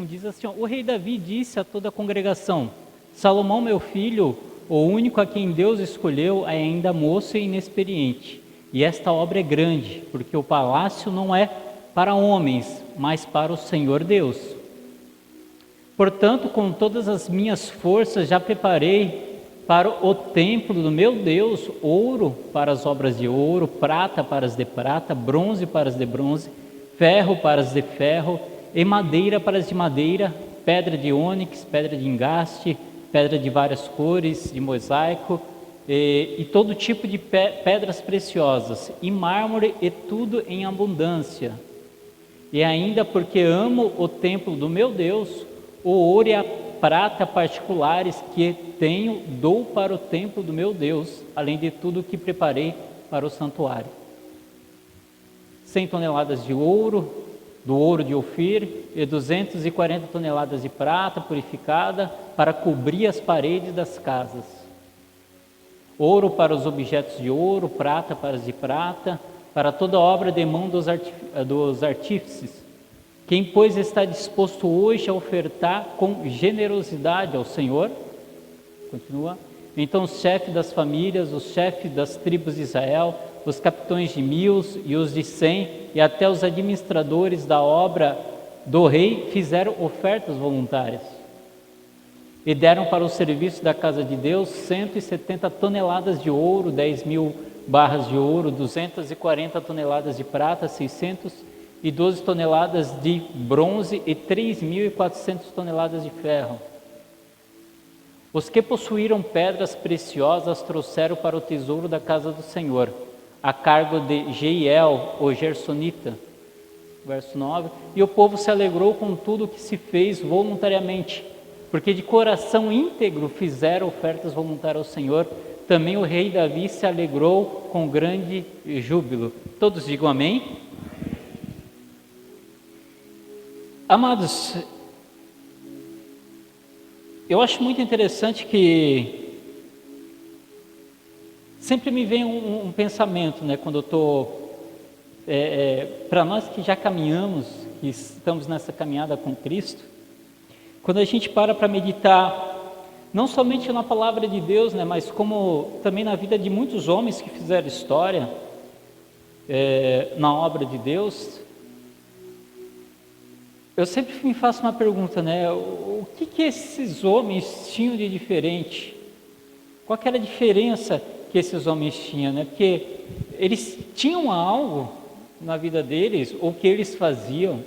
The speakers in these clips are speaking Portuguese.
1 diz assim: o rei Davi disse a toda a congregação: Salomão, meu filho, o único a quem Deus escolheu, é ainda moço e inexperiente. E esta obra é grande, porque o palácio não é para homens, mas para o Senhor Deus. Portanto, com todas as minhas forças já preparei para o templo do meu Deus ouro para as obras de ouro, prata para as de prata, bronze para as de bronze, ferro para as de ferro, e madeira para as de madeira, pedra de ônix, pedra de engaste, pedra de várias cores, de mosaico, e todo tipo de pedras preciosas, e mármore, e tudo em abundância. E ainda porque amo o templo do meu Deus, o ouro e a prata particulares que tenho, dou para o templo do meu Deus, além de tudo que preparei para o santuário. 100 toneladas de ouro, do ouro de Ofir, e 240 toneladas de prata purificada para cobrir as paredes das casas. Ouro para os objetos de ouro, prata para as de prata, para toda obra de mão dos artífices. Quem, pois, está disposto hoje a ofertar com generosidade ao Senhor? Continua. Então os chefes das famílias, os chefes das tribos de Israel, os capitães de 1000 e os de 100, e até os administradores da obra do rei fizeram ofertas voluntárias. E deram para o serviço da casa de Deus 170 toneladas de ouro, 10.000 barras de ouro, 240 toneladas de prata, 612 toneladas de bronze e 3.400 toneladas de ferro. Os que possuíram pedras preciosas trouxeram para o tesouro da casa do Senhor, a cargo de Jeiel, o Gersonita. Verso 9. E o povo se alegrou com tudo que se fez voluntariamente, porque de coração íntegro fizeram ofertas voluntárias ao Senhor. Também o rei Davi se alegrou com grande júbilo. Todos digam amém. Amados, eu acho muito interessante que sempre me vem um pensamento, né, quando eu estou, para nós que já caminhamos, que estamos nessa caminhada com Cristo, quando a gente para meditar, não somente na palavra de Deus, né, mas como também na vida de muitos homens que fizeram história, na obra de Deus, eu sempre me faço uma pergunta, né, o que esses homens tinham de diferente? Qual que era a diferença que esses homens tinham, né? Porque eles tinham algo na vida deles, ou que eles faziam,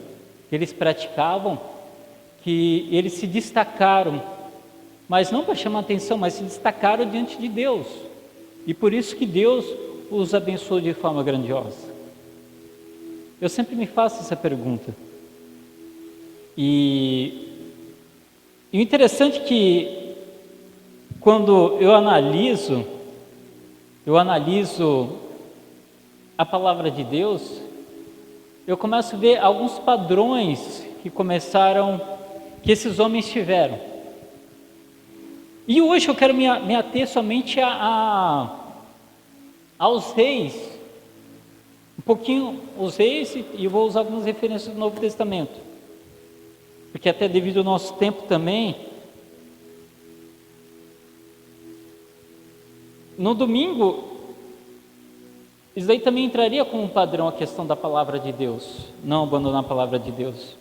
que eles praticavam, que eles se destacaram, mas não para chamar atenção, mas se destacaram diante de Deus, e por isso que Deus os abençoou de forma grandiosa. Eu sempre me faço essa pergunta, e o interessante é que quando eu analiso a palavra de Deus, eu começo a ver alguns padrões que esses homens tiveram. E hoje eu quero me ater somente aos reis, um pouquinho os reis, e vou usar algumas referências do Novo Testamento, porque até devido ao nosso tempo também. No domingo, isso daí também entraria como um padrão a questão da palavra de Deus, não abandonar a palavra de Deus.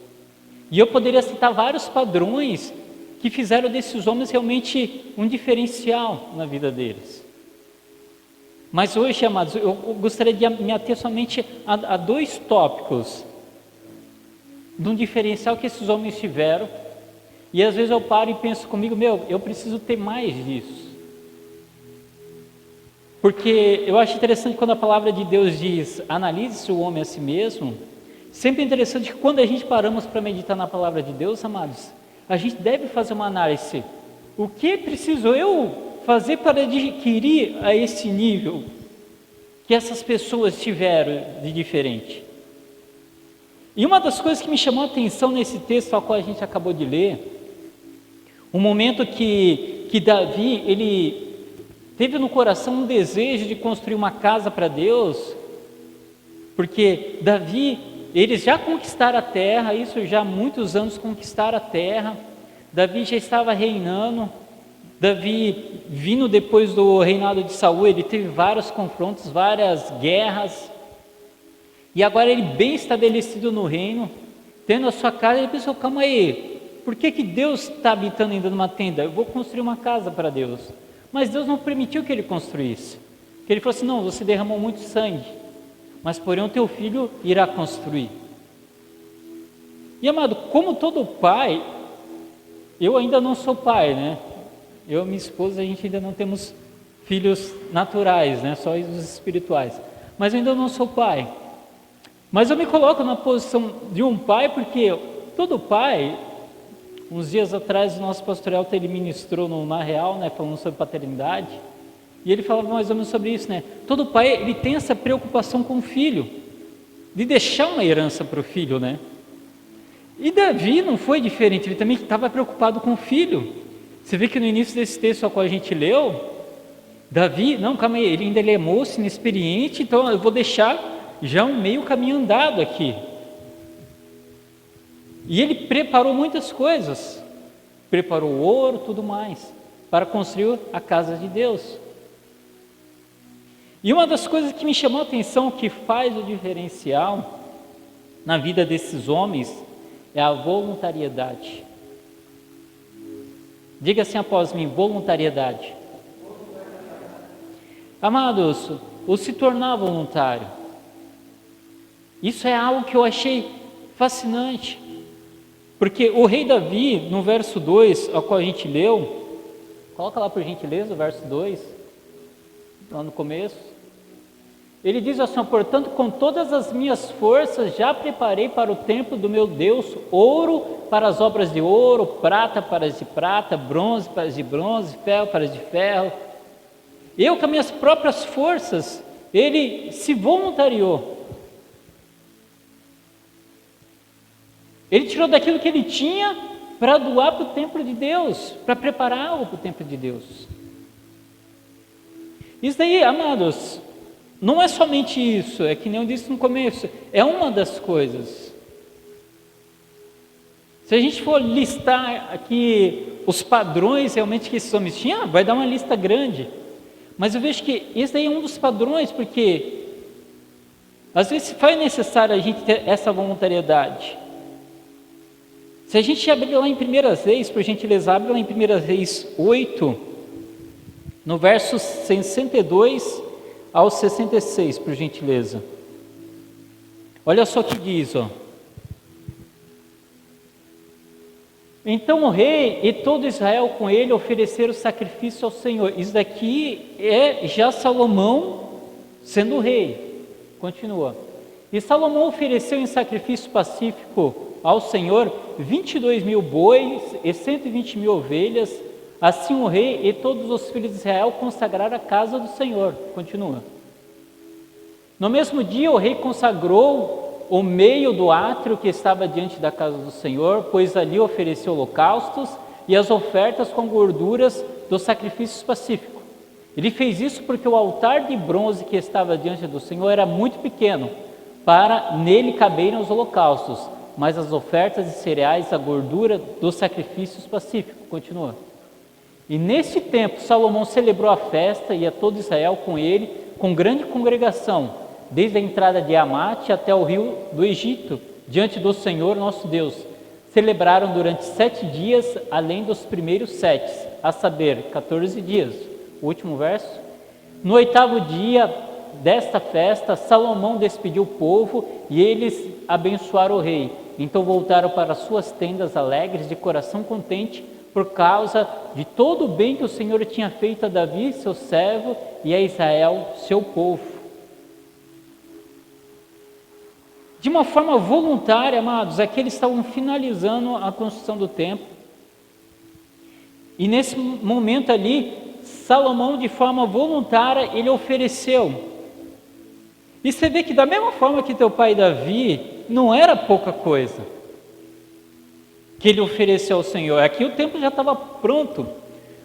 E eu poderia citar vários padrões que fizeram desses homens realmente um diferencial na vida deles. Mas hoje, amados, eu gostaria de me ater somente a dois tópicos de um diferencial que esses homens tiveram, e às vezes eu paro e penso comigo, eu preciso ter mais disso. Porque eu acho interessante quando a palavra de Deus diz, analise-se o homem a si mesmo. Sempre é interessante que quando a gente paramos para meditar na palavra de Deus, amados, a gente deve fazer uma análise. O que preciso eu fazer para adquirir a esse nível que essas pessoas tiveram de diferente? E uma das coisas que me chamou a atenção nesse texto ao qual a gente acabou de ler, um momento que Davi, ele teve no coração um desejo de construir uma casa para Deus, porque Davi, eles já conquistaram a terra, isso já há muitos anos conquistaram a terra. Davi já estava reinando. Davi, vindo depois do reinado de Saul, ele teve vários confrontos, várias guerras. E agora ele bem estabelecido no reino, tendo a sua casa, ele pensou, calma aí, por que Deus está habitando ainda numa tenda? Eu vou construir uma casa para Deus. Mas Deus não permitiu que ele construísse. Porque ele falou assim, não, você derramou muito sangue, mas porém o teu filho irá construir. E amado, como todo pai, eu ainda não sou pai, né? Eu e minha esposa, a gente ainda não temos filhos naturais, né? Só os espirituais. Mas eu ainda não sou pai. Mas eu me coloco na posição de um pai, porque todo pai, uns dias atrás o nosso pastor Elton, ele ministrou no Na Real, né? Falando sobre paternidade. E ele falava mais ou menos sobre isso, né? Todo pai, ele tem essa preocupação com o filho, de deixar uma herança para o filho, né? E Davi não foi diferente, ele também estava preocupado com o filho. Você vê que no início desse texto ao qual a gente leu, Davi, não, calma aí, ele ainda é moço, inexperiente, então eu vou deixar já um meio caminho andado aqui. E ele preparou muitas coisas, preparou ouro, tudo mais, para construir a casa de Deus. E uma das coisas que me chamou a atenção, que faz o diferencial na vida desses homens, é a voluntariedade. Diga assim após mim, voluntariedade. Amados, o se tornar voluntário, isso é algo que eu achei fascinante, porque o rei Davi, no verso 2, ao qual a gente leu, coloca lá por gentileza o verso 2, lá no começo, ele diz assim, portanto, com todas as minhas forças já preparei para o templo do meu Deus ouro para as obras de ouro, prata para as de prata, bronze para as de bronze, ferro para as de ferro. Eu, com as minhas próprias forças, ele se voluntariou. Ele tirou daquilo que ele tinha para doar para o templo de Deus, para preparar algo para o templo de Deus. Isso daí, amados, não é somente isso, é que nem eu disse no começo, é uma das coisas. Se a gente for listar aqui os padrões realmente que esses homens tinham, vai dar uma lista grande. Mas eu vejo que esse daí é um dos padrões, porque às vezes foi necessário a gente ter essa voluntariedade. Se a gente abrir lá em 1 Reis, por gentileza, abre lá em 1 Reis 8, no verso 62 ao 66, por gentileza. Olha só o que diz, ó. Então o rei e todo Israel com ele ofereceram sacrifício ao Senhor. Isso daqui é já Salomão sendo rei. Continua. E Salomão ofereceu em sacrifício pacífico ao Senhor 22.000 bois e 120.000 ovelhas. Assim o rei e todos os filhos de Israel consagraram a casa do Senhor. Continua. No mesmo dia o rei consagrou o meio do átrio que estava diante da casa do Senhor, pois ali ofereceu holocaustos e as ofertas com gorduras dos sacrifícios pacíficos. Ele fez isso porque o altar de bronze que estava diante do Senhor era muito pequeno, para nele caberem os holocaustos, mas as ofertas de cereais, a gordura dos sacrifícios pacíficos. Continua. E nesse tempo Salomão celebrou a festa e a todo Israel com ele, com grande congregação, desde a entrada de Amate até o rio do Egito, diante do Senhor nosso Deus. Celebraram durante 7 dias, além dos primeiros 7, a saber, 14 dias. O último verso. No 8º dia desta festa, Salomão despediu o povo e eles abençoaram o rei. Então voltaram para suas tendas alegres, de coração contente, por causa de todo o bem que o Senhor tinha feito a Davi, seu servo, e a Israel, seu povo. De uma forma voluntária, amados, aqueles estavam finalizando a construção do templo. E nesse momento ali, Salomão, de forma voluntária, ele ofereceu. E você vê que da mesma forma que teu pai Davi, não era pouca coisa que ele ofereceu ao Senhor. Aqui o templo já estava pronto.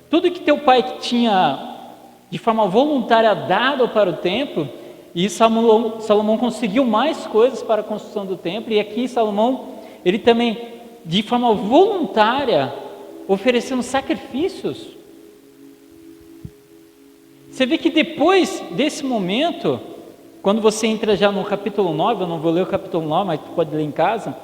Tudo que teu pai tinha de forma voluntária dado para o templo, E Salomão conseguiu mais coisas para a construção do templo, e aqui Salomão, ele também, de forma voluntária, oferecendo sacrifícios. Você vê que depois desse momento, quando você entra já no capítulo 9, eu não vou ler o capítulo 9, mas tu pode ler em casa,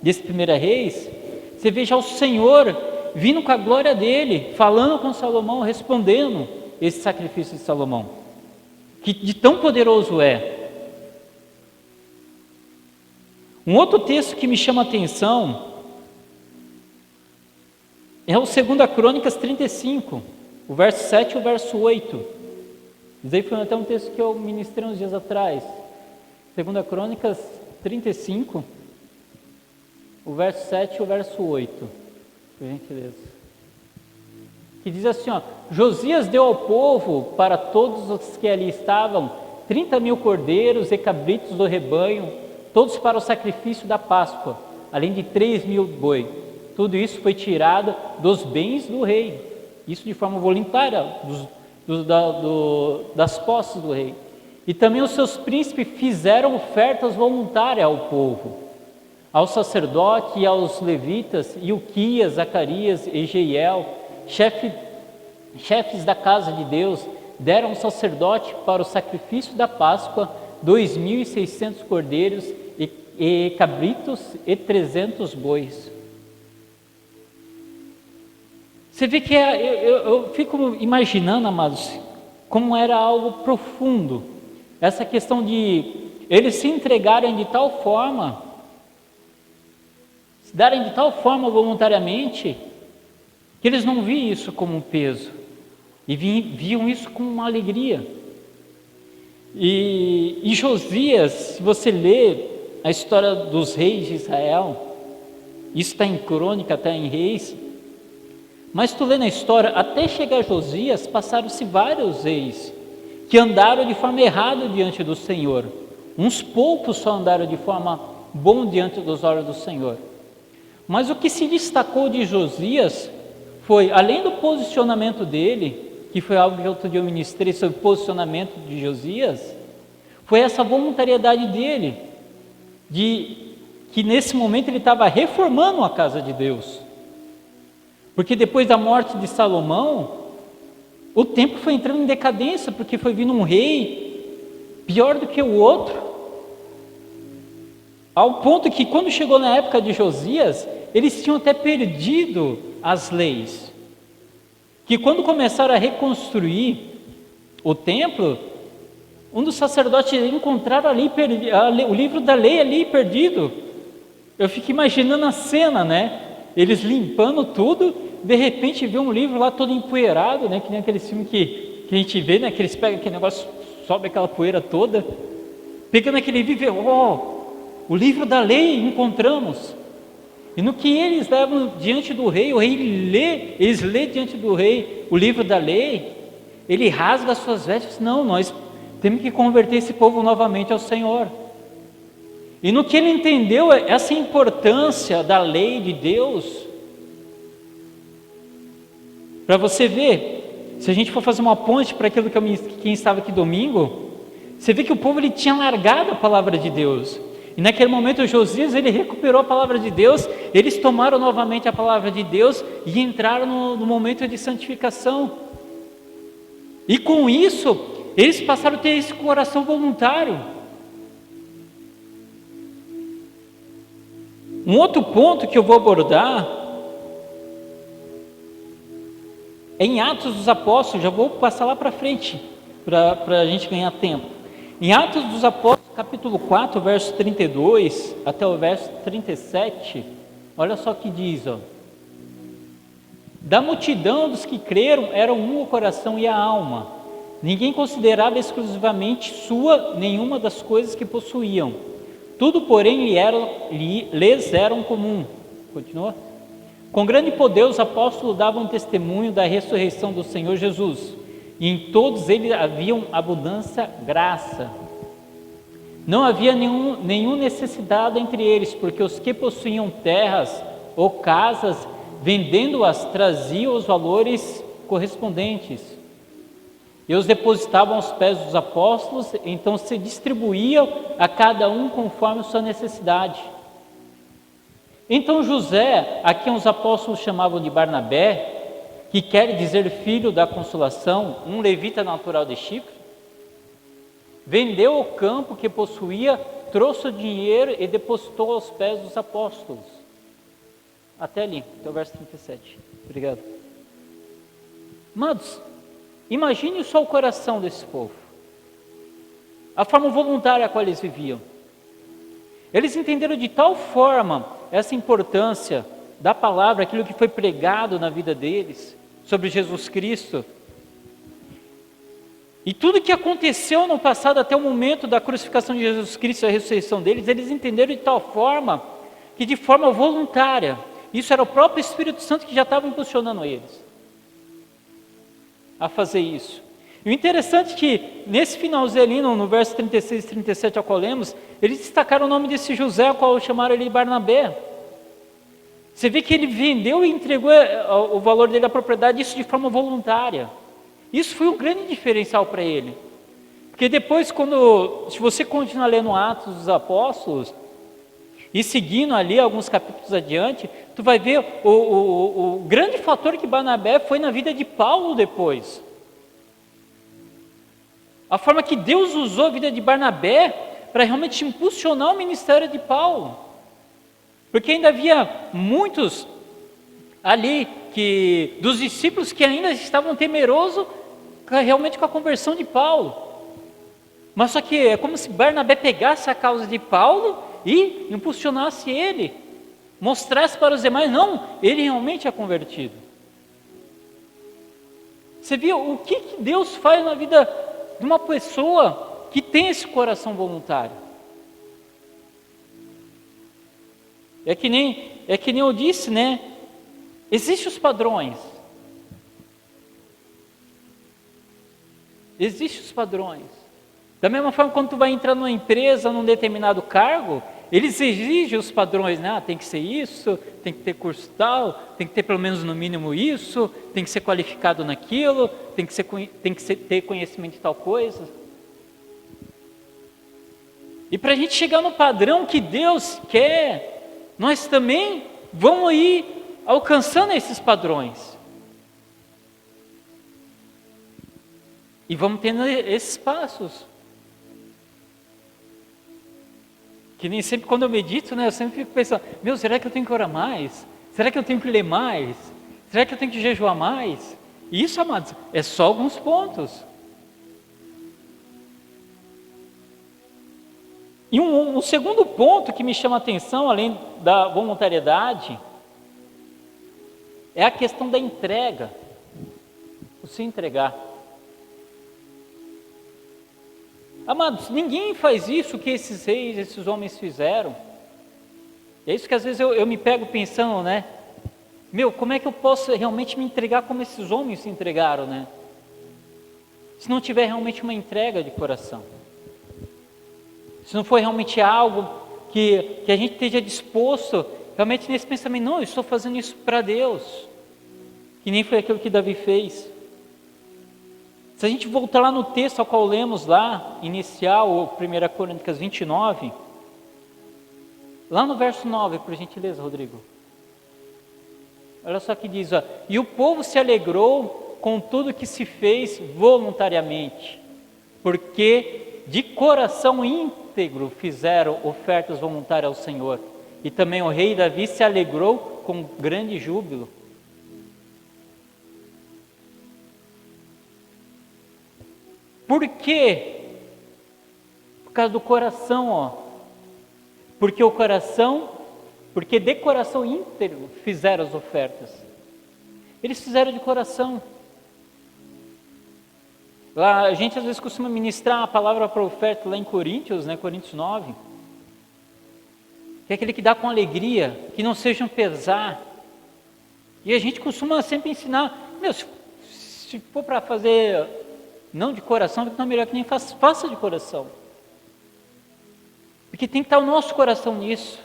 desse 1 Reis, você vê já o Senhor vindo com a glória dele, falando com Salomão, respondendo esse sacrifício de Salomão, que de tão poderoso é. Um outro texto que me chama a atenção é o 2 Crônicas 35, o verso 7 e o verso 8. Isso aí foi até um texto que eu ministrei uns dias atrás. 2 Crônicas 35, o verso 7 e o verso 8, por gentileza. Que diz assim, ó: Josias deu ao povo, para todos os que ali estavam, 30.000 cordeiros e cabritos do rebanho, todos para o sacrifício da Páscoa, além de 3.000 boi. Tudo isso foi tirado dos bens do rei, isso de forma voluntária, das posses do rei. E também os seus príncipes fizeram ofertas voluntárias ao povo, ao sacerdote e aos levitas, Ilquias, Zacarias e Jeiel, chefes da casa de Deus, deram ao sacerdote para o sacrifício da Páscoa 2.600 cordeiros e cabritos e 300 bois. Você vê que eu fico imaginando, amados, como era algo profundo, essa questão de eles se entregarem de tal forma, se darem de tal forma voluntariamente, que eles não viam isso como um peso, e viam isso como uma alegria. E Josias, se você lê a história dos reis de Israel, isso está em Crônica, está em Reis, mas tu lê na história, até chegar a Josias, passaram-se vários reis, que andaram de forma errada diante do Senhor. Uns poucos só andaram de forma boa diante dos olhos do Senhor. Mas o que se destacou de Josias foi, além do posicionamento dele, que foi algo que outro dia eu ministrei sobre o posicionamento de Josias, foi essa voluntariedade dele, de que nesse momento ele estava reformando a casa de Deus. Porque depois da morte de Salomão, o templo foi entrando em decadência, porque foi vindo um rei pior do que o outro, ao ponto que quando chegou na época de Josias, eles tinham até perdido as leis, que quando começaram a reconstruir o templo, um dos sacerdotes encontraram ali o livro da lei ali perdido. Eu fico imaginando a cena, né? Eles limpando tudo, de repente vê um livro lá todo empoeirado, né? Que nem aquele filme que a gente vê, né? Que eles pegam aquele negócio, sobe aquela poeira toda, pegando aquele livro e vê, o livro da lei encontramos. E no que eles levam diante do rei, o rei eles lê diante do rei o livro da lei, ele rasga as suas vestes, não, nós temos que converter esse povo novamente ao Senhor. E no que ele entendeu essa importância da lei de Deus, para você ver, se a gente for fazer uma ponte para aquilo que quem estava aqui domingo, você vê que o povo ele tinha largado a palavra de Deus. E naquele momento Josias ele recuperou a palavra de Deus, eles tomaram novamente a palavra de Deus e entraram no momento de santificação. E com isso, eles passaram a ter esse coração voluntário. Um outro ponto que eu vou abordar é em Atos dos Apóstolos, já vou passar lá para frente, para a gente ganhar tempo. Em Atos dos Apóstolos, capítulo 4, verso 32 até o verso 37, olha só o que diz, ó. Da multidão dos que creram, eram um o coração e a alma. Ninguém considerava exclusivamente sua nenhuma das coisas que possuíam. Tudo, porém, lhes era comum. Continua. Com grande poder, os apóstolos davam testemunho da ressurreição do Senhor Jesus, e em todos eles haviam abundância graça. Não havia nenhum necessitado entre eles, porque os que possuíam terras ou casas, vendendo-as, traziam os valores correspondentes. e os depositavam aos pés dos apóstolos, então se distribuía a cada um conforme a sua necessidade. Então José, a quem os apóstolos chamavam de Barnabé, que quer dizer filho da consolação, um levita natural de Chipre, vendeu o campo que possuía, trouxe o dinheiro e depositou aos pés dos apóstolos. Até ali, até o verso 37. Obrigado. Amados, imagine só o coração desse povo. A forma voluntária a qual eles viviam. Eles entenderam de tal forma essa importância da palavra, aquilo que foi pregado na vida deles, sobre Jesus Cristo. E tudo que aconteceu no passado até o momento da crucificação de Jesus Cristo e a ressurreição deles, eles entenderam de tal forma que de forma voluntária, isso era o próprio Espírito Santo que já estava impulsionando eles a fazer isso. E o interessante é que nesse finalzinho ali, no verso 36 e 37 ao qual lemos, eles destacaram o nome desse José, ao qual chamaram ele de Barnabé. Você vê que ele vendeu e entregou o valor dele à propriedade, isso de forma voluntária. Isso foi um grande diferencial para ele. Porque depois, se você continuar lendo Atos dos Apóstolos, e seguindo ali alguns capítulos adiante, tu vai ver o grande fator que Barnabé foi na vida de Paulo depois. A forma que Deus usou a vida de Barnabé para realmente impulsionar o ministério de Paulo. Porque ainda havia muitos ali dos discípulos que ainda estavam temerosos realmente com a conversão de Paulo. Mas só que é como se Barnabé pegasse a causa de Paulo e impulsionasse ele, mostrasse para os demais, não, ele realmente é convertido. Você viu o que Deus faz na vida de uma pessoa que tem esse coração voluntário? É que nem eu disse, né? Existem os padrões. Existem os padrões. Da mesma forma, quando tu vai entrar numa empresa, num determinado cargo, eles exigem os padrões, né? Tem que ser isso, tem que ter curso tal, tem que ter pelo menos no mínimo isso, tem que ser qualificado naquilo, tem que ter conhecimento de tal coisa. E para a gente chegar no padrão que Deus quer, nós também vamos ir alcançando esses padrões. E vamos tendo esses passos. Que nem sempre quando eu medito, né, eu sempre fico pensando, será que eu tenho que orar mais? Será que eu tenho que ler mais? Será que eu tenho que jejuar mais? E isso, amados, é só alguns pontos. E um segundo ponto que me chama a atenção, além da voluntariedade, é a questão da entrega. O se entregar. Amados, ninguém faz isso que esses reis, esses homens fizeram. E é isso que às vezes eu me pego pensando, né? Como é que eu posso realmente me entregar como esses homens se entregaram, né? Se não tiver realmente uma entrega de coração. Se não for realmente algo que a gente esteja disposto, realmente nesse pensamento, não, eu estou fazendo isso para Deus. Que nem foi aquilo que Davi fez. Se a gente voltar lá no texto ao qual lemos lá, inicial, 1 Crônicas 29, lá no verso 9, por gentileza, Rodrigo. Olha só que diz, e o povo se alegrou com tudo que se fez voluntariamente, porque de coração íntegro fizeram ofertas voluntárias ao Senhor. E também o rei Davi se alegrou com grande júbilo. Por quê? Por causa do coração, Porque de coração íntegro fizeram as ofertas. Eles fizeram de coração. Lá, a gente às vezes costuma ministrar a palavra para oferta lá em Coríntios, né, Coríntios 9. Que é aquele que dá com alegria, que não seja um pesar. E a gente costuma sempre ensinar, se for para fazer não de coração, não é melhor que nem faça de coração. Porque tem que estar o nosso coração nisso,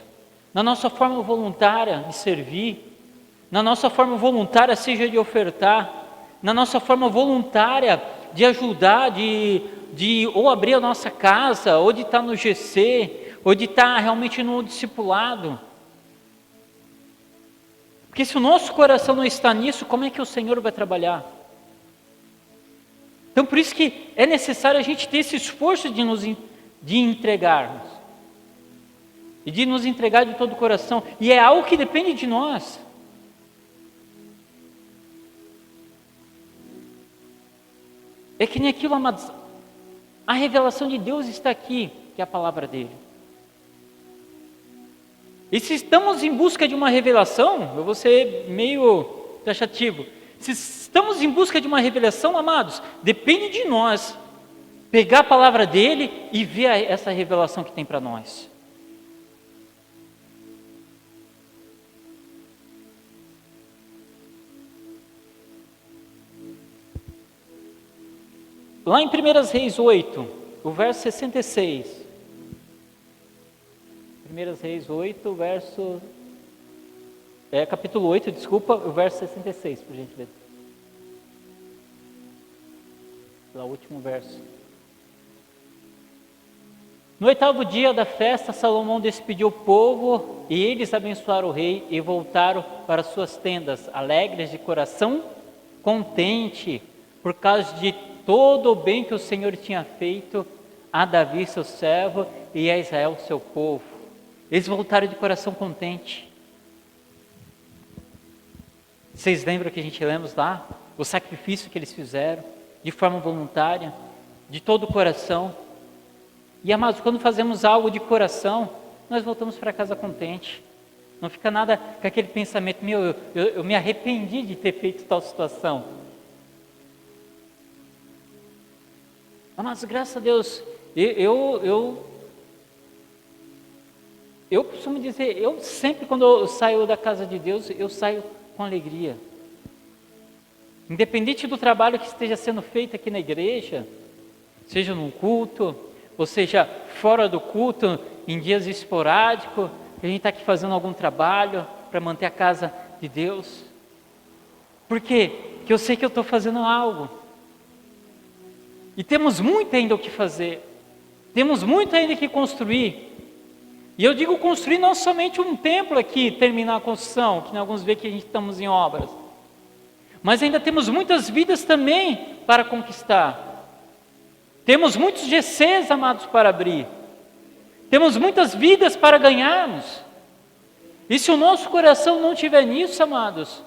na nossa forma voluntária de servir, na nossa forma voluntária seja de ofertar, na nossa forma voluntária de ajudar, de ou abrir a nossa casa, ou de estar no GC, ou de estar realmente no discipulado. Porque se o nosso coração não está nisso, como é que o Senhor vai trabalhar? Então por isso que é necessário a gente ter esse esforço de entregarmos. E de nos entregar de todo o coração. E é algo que depende de nós. É que nem aquilo, amados. A revelação de Deus está aqui, que é a palavra dele. E se estamos em busca de uma revelação, eu vou ser meio taxativo. Se estamos em busca de uma revelação, amados, depende de nós pegar a palavra dele e ver essa revelação que tem para nós. Lá em 1 Reis 8, o verso 66. 1 Reis 8, capítulo 8, desculpa, o verso 66, por gentileza. Lá o último verso. No 8º dia da festa, Salomão despediu o povo e eles abençoaram o rei e voltaram para suas tendas, alegres de coração, contente, por causa de todo o bem que o Senhor tinha feito a Davi, seu servo, e a Israel, seu povo. Eles voltaram de coração contente. Vocês lembram que a gente lemos lá? O sacrifício que eles fizeram, de forma voluntária, de todo o coração. E amados, quando fazemos algo de coração, nós voltamos para casa contente. Não fica nada com aquele pensamento, eu me arrependi de ter feito tal situação. Amados, graças a Deus, eu costumo dizer, eu sempre quando eu saio da casa de Deus, eu saio com alegria. Independente do trabalho que esteja sendo feito aqui na igreja, seja num culto, ou seja fora do culto, em dias esporádicos, a gente está aqui fazendo algum trabalho para manter a casa de Deus. Por quê? Porque eu sei que eu estou fazendo algo. E temos muito ainda o que fazer. Temos muito ainda que construir. E eu digo construir não somente um templo aqui, terminar a construção, que alguns veem que a gente estamos em obras. Mas ainda temos muitas vidas também para conquistar. Temos muitos GCs, amados, para abrir. Temos muitas vidas para ganharmos. E se o nosso coração não estiver nisso, amados,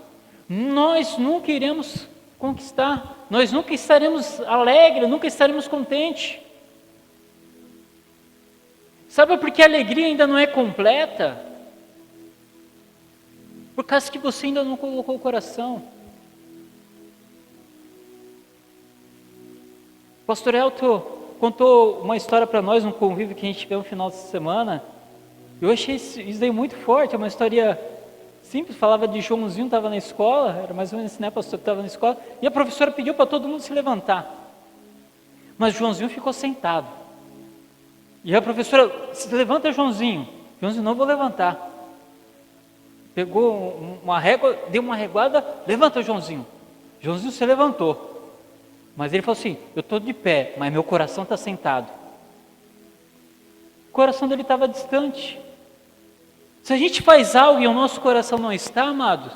nós nunca iremos conquistar. Nós nunca estaremos alegres, nunca estaremos contentes. Sabe por que a alegria ainda não é completa? Por causa que você ainda não colocou o coração. O pastor Elton contou uma história para nós, num convívio que a gente teve no final de semana. Eu achei isso daí muito forte, é uma história simples, falava de Joãozinho, estava na escola, era mais ou menos assim, né, pastor, que estava na escola, e a professora pediu para todo mundo se levantar. Mas Joãozinho ficou sentado. E a professora, se levanta, Joãozinho. Joãozinho, não vou levantar. Pegou uma régua, deu uma reguada, levanta, Joãozinho. Joãozinho se levantou. Mas ele falou assim, eu estou de pé, mas meu coração está sentado. O coração dele estava distante. Se a gente faz algo e o nosso coração não está, amados,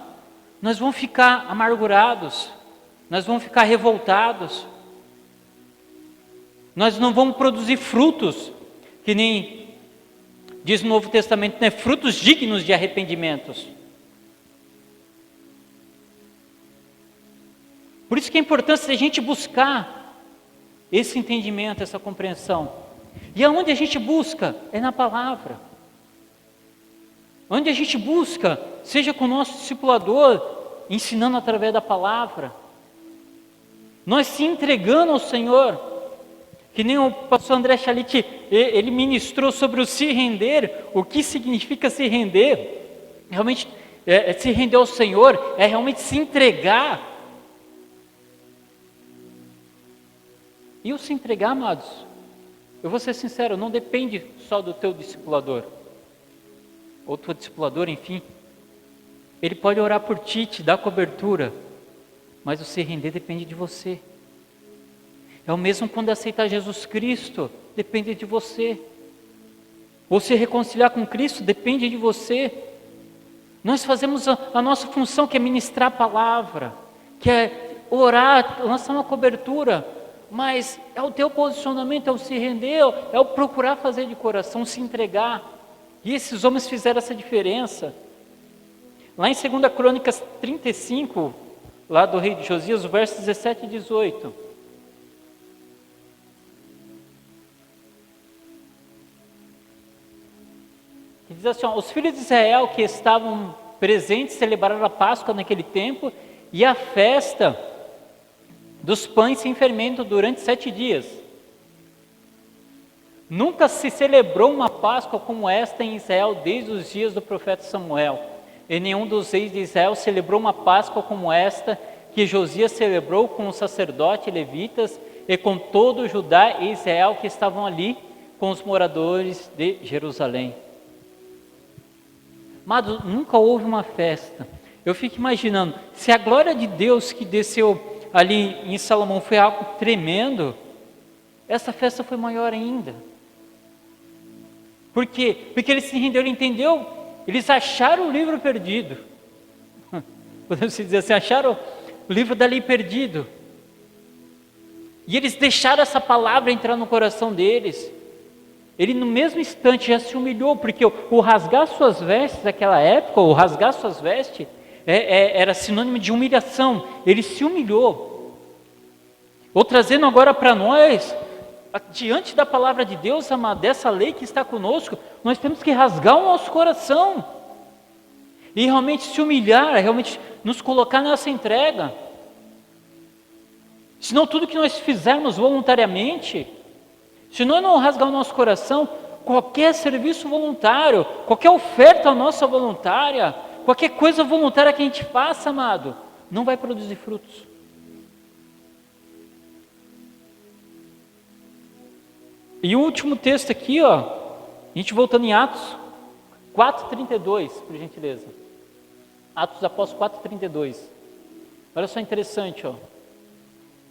nós vamos ficar amargurados, nós vamos ficar revoltados, nós não vamos produzir frutos, que nem diz no Novo Testamento, né? Frutos dignos de arrependimentos. Por isso que é importante a gente buscar esse entendimento, essa compreensão. E aonde a gente busca? É na palavra. Onde a gente busca, seja com o nosso discipulador, ensinando através da palavra. Nós se entregando ao Senhor, que nem o pastor André Chalit, ele ministrou sobre o se render, o que significa se render. Realmente, se render ao Senhor, é realmente se entregar. E o se entregar, amados, eu vou ser sincero, não depende só do teu discipulador. Ou tua discipuladora, enfim, ele pode orar por ti, te dar cobertura, mas o se render depende de você. É o mesmo quando aceitar Jesus Cristo, depende de você. Ou se reconciliar com Cristo, depende de você. Nós fazemos a nossa função, que é ministrar a palavra, que é orar, lançar uma cobertura, mas é o teu posicionamento, é o se render, é o procurar fazer de coração, se entregar. E esses homens fizeram essa diferença. Lá em 2 Crônicas 35, lá do rei de Josias, versos 17 e 18. Que diz assim, os filhos de Israel que estavam presentes celebraram a Páscoa naquele tempo e a festa dos pães sem fermento durante 7 dias. Nunca se celebrou uma Páscoa como esta em Israel desde os dias do profeta Samuel. E nenhum dos reis de Israel celebrou uma Páscoa como esta que Josias celebrou com os sacerdotes levitas e com todo o Judá e Israel que estavam ali com os moradores de Jerusalém. Amado, nunca houve uma festa. Eu fico imaginando, se a glória de Deus que desceu ali em Salomão foi algo tremendo, essa festa foi maior ainda. Por quê? Porque eles se renderam, entendeu? Eles acharam o livro perdido. Podemos dizer assim, acharam o livro da lei perdido. E eles deixaram essa palavra entrar no coração deles. Ele no mesmo instante já se humilhou, porque o rasgar suas vestes naquela época, o rasgar suas vestes, era sinônimo de humilhação. Ele se humilhou. Ou trazendo agora para nós, diante da palavra de Deus, amado, dessa lei que está conosco, nós temos que rasgar o nosso coração. E realmente se humilhar, realmente nos colocar nessa entrega. Senão tudo que nós fizermos voluntariamente, se nós não rasgar o nosso coração, qualquer serviço voluntário, qualquer oferta nossa voluntária, qualquer coisa voluntária que a gente faça, amado, não vai produzir frutos. E o último texto aqui, ó, a gente voltando em Atos 4:32, por gentileza. Atos dos Apóstolos 4:32. Olha só interessante, ó.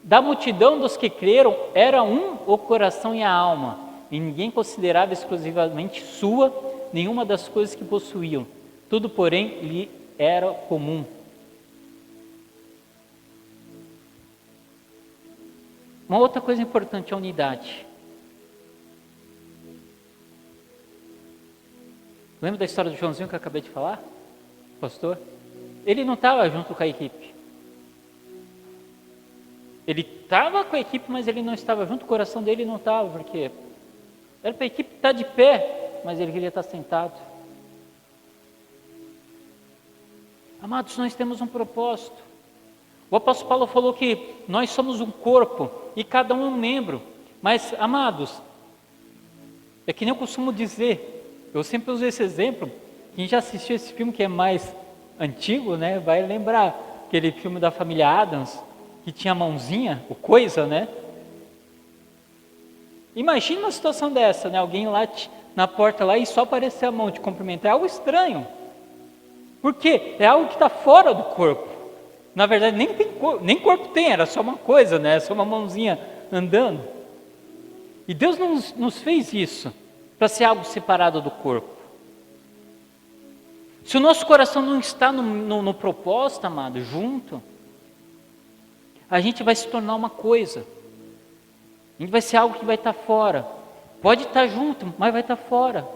Da multidão dos que creram, era um o coração e a alma, e ninguém considerava exclusivamente sua nenhuma das coisas que possuíam. Tudo, porém, lhe era comum. Uma outra coisa importante é a unidade. Lembra da história do Joãozinho que eu acabei de falar? Pastor? Ele não estava junto com a equipe. Ele estava com a equipe, mas ele não estava junto, o coração dele não estava, porque era para a equipe estar de pé, mas ele queria estar sentado. Amados, nós temos um propósito. O apóstolo Paulo falou que nós somos um corpo e cada um é um membro. Mas, amados, é que nem eu costumo dizer, eu sempre uso esse exemplo, quem já assistiu esse filme que é mais antigo, né, vai lembrar aquele filme da família Addams, que tinha a mãozinha, o coisa, né? Imagina uma situação dessa, né? Alguém lá na porta lá e só aparecer a mão te cumprimentar, é algo estranho. Por quê? É algo que está fora do corpo. Na verdade, nem corpo tem, era só uma coisa, né? Só uma mãozinha andando. E Deus nos fez isso, para ser algo separado do corpo. Se o nosso coração não está no propósito, amado, junto, a gente vai se tornar uma coisa. A gente vai ser algo que vai estar fora. Pode estar junto, mas vai estar fora.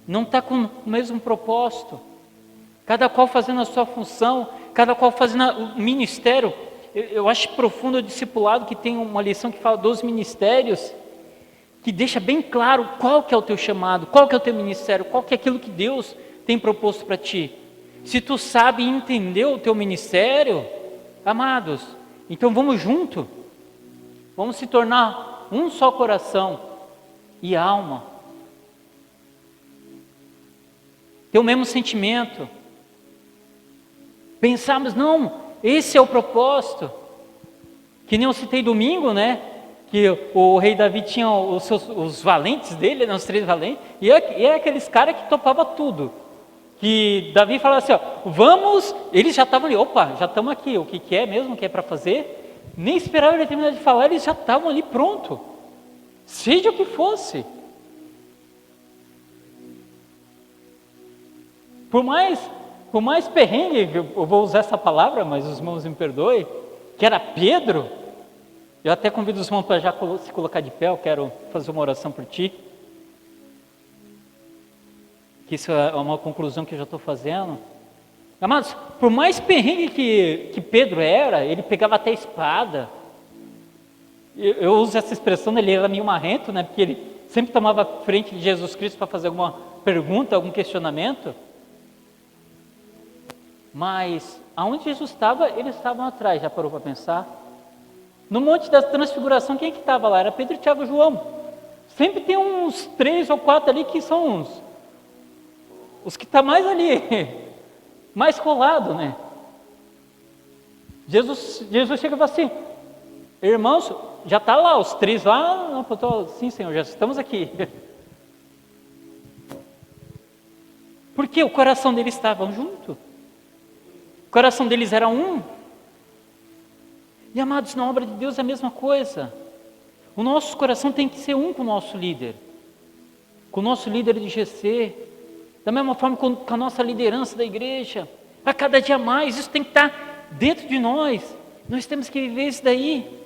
Não está com o mesmo propósito. Cada qual fazendo a sua função, cada qual fazendo o ministério. Eu acho profundo o discipulado que tem uma lição que fala dos ministérios, que deixa bem claro qual que é o teu chamado, qual que é o teu ministério, qual que é aquilo que Deus tem proposto para ti. Se tu sabe e entendeu o teu ministério, amados, então vamos junto, vamos se tornar um só coração e alma, ter o mesmo sentimento, pensarmos, não, esse é o propósito, que nem eu citei domingo, né, que o rei Davi tinha os valentes dele, né, os 3 valentes, e é aqueles caras que topavam tudo, que Davi falava assim, ó, vamos, eles já estavam ali, opa, já estamos aqui, o que é mesmo que é para fazer? Nem esperava ele terminar de falar, eles já estavam ali pronto. Seja o que fosse. Por mais perrengue, eu vou usar essa palavra, mas os irmãos me perdoem, que era Pedro, eu até convido os irmãos para já se colocar de pé, eu quero fazer uma oração por ti. Que isso é uma conclusão que eu já estou fazendo. Amados, por mais perrengue que Pedro era, ele pegava até a espada. Eu uso essa expressão, ele era meio marrento, né? Porque ele sempre tomava frente de Jesus Cristo para fazer alguma pergunta, algum questionamento. Mas aonde Jesus estava, eles estavam atrás, já parou para pensar? No Monte da Transfiguração, quem é que estava lá? Era Pedro, Tiago e João. Sempre tem uns 3 ou 4 ali que são os que estão mais ali, mais colado, né? Jesus chega e fala assim, irmãos, já está lá, os 3 lá, não, sim, Senhor, já estamos aqui. Porque o coração deles estava junto. O coração deles era um. E amados, na obra de Deus é a mesma coisa. O nosso coração tem que ser um com o nosso líder. Com o nosso líder de GC. Da mesma forma com a nossa liderança da igreja. A cada dia mais, isso tem que estar dentro de nós. Nós temos que viver isso daí.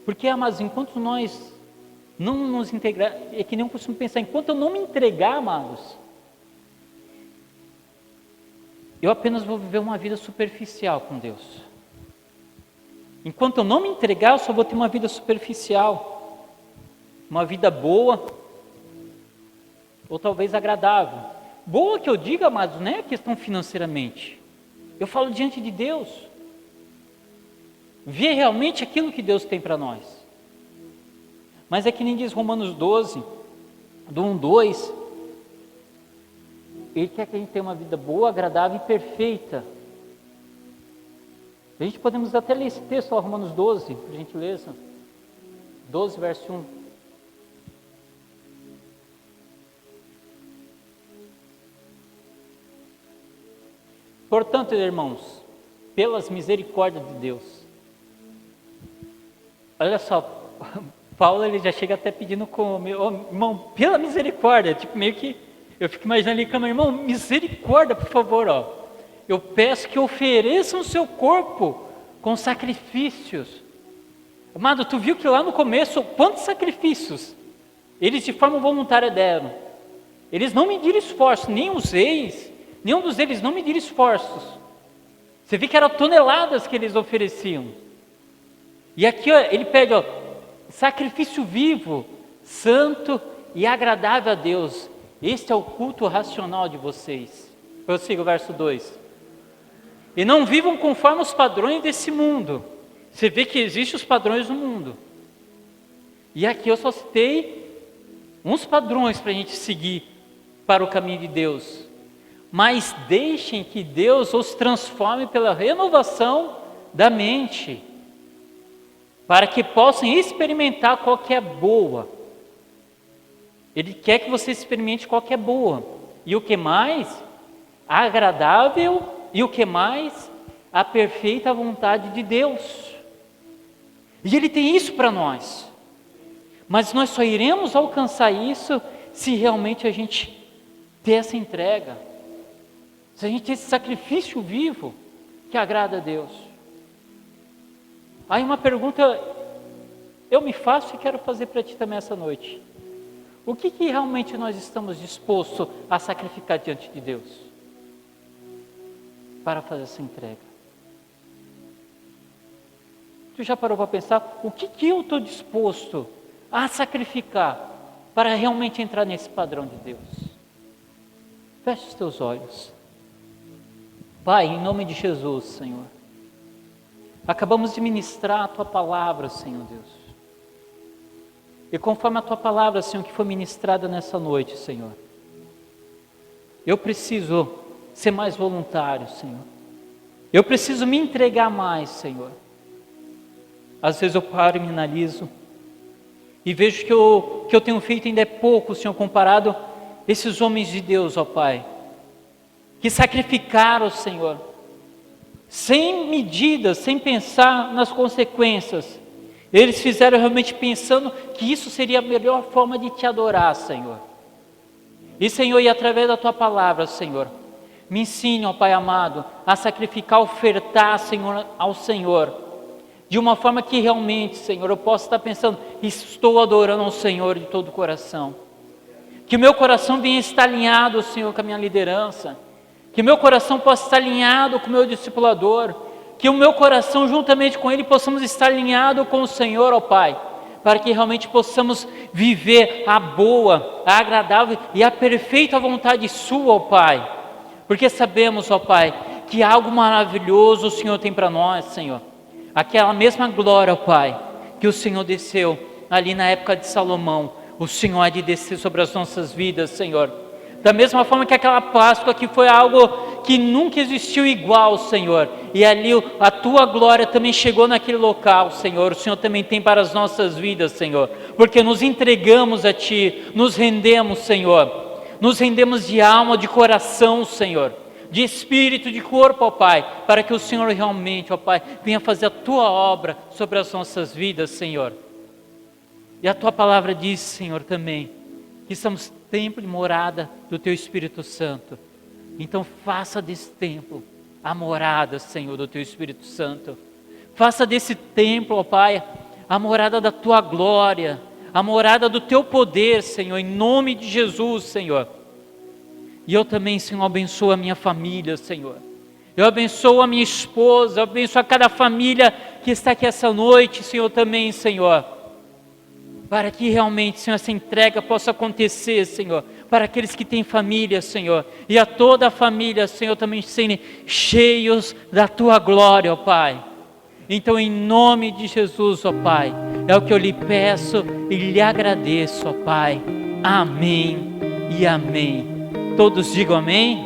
Porque, amados, enquanto nós não nos integrar, é que nem eu costumo pensar, enquanto eu não me entregar, amados, eu apenas vou viver uma vida superficial com Deus. Enquanto eu não me entregar, eu só vou ter uma vida superficial. Uma vida boa, ou talvez agradável. Boa que eu diga, amados, não é questão financeiramente. Eu falo diante de Deus. Ver realmente aquilo que Deus tem para nós. Mas é que nem diz Romanos 12, do 1, 2, Ele quer que a gente tenha uma vida boa, agradável e perfeita. A gente podemos até ler esse texto, lá, Romanos 12, por gentileza. 12, verso 1. Portanto, irmãos, pelas misericórdias de Deus. Olha só, Paulo ele já chega até pedindo irmão, pela misericórdia, tipo meio que, eu fico imaginando ali, calma, irmão, misericórdia, por favor, ó. Eu peço que ofereçam o seu corpo com sacrifícios. Amado, tu viu que lá no começo, quantos sacrifícios eles de forma voluntária deram? Eles não mediram esforços, nem os reis, nenhum dos eles não mediram esforços. Você vê que eram toneladas que eles ofereciam. E aqui ó, ele pede, ó, sacrifício vivo, santo e agradável a Deus. Este é o culto racional de vocês. Prossiga o verso 2. E não vivam conforme os padrões desse mundo. Você vê que existem os padrões do mundo. E aqui eu só citei uns padrões para a gente seguir para o caminho de Deus. Mas deixem que Deus os transforme pela renovação da mente, para que possam experimentar qual que é boa. Ele quer que você experimente qual que é boa. E o que mais? Agradável. E o que mais? A perfeita vontade de Deus. E Ele tem isso para nós. Mas nós só iremos alcançar isso se realmente a gente ter essa entrega. Se a gente ter esse sacrifício vivo que agrada a Deus. Aí uma pergunta eu me faço e quero fazer para ti também essa noite. O que realmente nós estamos dispostos a sacrificar diante de Deus? Para fazer essa entrega. Tu já parou para pensar, o que eu estou disposto a sacrificar para realmente entrar nesse padrão de Deus? Feche os teus olhos. Pai, em nome de Jesus, Senhor, acabamos de ministrar a Tua palavra, Senhor Deus. E conforme a Tua palavra, Senhor, que foi ministrada nessa noite, Senhor, eu preciso ser mais voluntário, Senhor. Eu preciso me entregar mais, Senhor. Às vezes eu paro e me analiso e vejo que o que eu tenho feito ainda é pouco, Senhor, comparado a esses homens de Deus, ó Pai, que sacrificaram, Senhor, sem medidas, sem pensar nas consequências. Eles fizeram realmente pensando que isso seria a melhor forma de te adorar, Senhor. E, Senhor, e através da Tua palavra, Senhor, me ensine, ó Pai amado, a sacrificar, ofertar, Senhor, ao Senhor, de uma forma que realmente, Senhor, eu possa estar pensando, estou adorando ao Senhor de todo o coração. Que o meu coração venha estar alinhado, Senhor, com a minha liderança. Que o meu coração possa estar alinhado com o meu discipulador. Que o meu coração, juntamente com ele, possamos estar alinhado com o Senhor, ó Pai. Para que realmente possamos viver a boa, a agradável e a perfeita vontade Sua, ó Pai. Porque sabemos, ó Pai, que algo maravilhoso o Senhor tem para nós, Senhor. Aquela mesma glória, ó Pai, que o Senhor desceu ali na época de Salomão, o Senhor há de descer sobre as nossas vidas, Senhor. Da mesma forma que aquela Páscoa que foi algo que nunca existiu igual, Senhor. E ali a Tua glória também chegou naquele local, Senhor. O Senhor também tem para as nossas vidas, Senhor. Porque nos entregamos a Ti, nos rendemos, Senhor. Nos rendemos de alma, de coração, Senhor. De espírito, de corpo, ó Pai. Para que o Senhor realmente, ó Pai, venha fazer a Tua obra sobre as nossas vidas, Senhor. E a Tua palavra diz, Senhor, também, que somos templo e morada do Teu Espírito Santo. Então faça desse templo a morada, Senhor, do Teu Espírito Santo. Faça desse templo, ó Pai, a morada da Tua glória, a morada do Teu poder, Senhor, em nome de Jesus, Senhor. E eu também, Senhor, abençoo a minha família, Senhor. Eu abençoo a minha esposa, eu abençoo a cada família que está aqui essa noite, Senhor, também, Senhor. Para que realmente, Senhor, essa entrega possa acontecer, Senhor, para aqueles que têm família, Senhor, e a toda a família, Senhor, também serem cheios da Tua glória, ó Pai. Então, em nome de Jesus, ó Pai, é o que eu lhe peço e lhe agradeço, ó Pai. Amém e amém. Todos digam amém.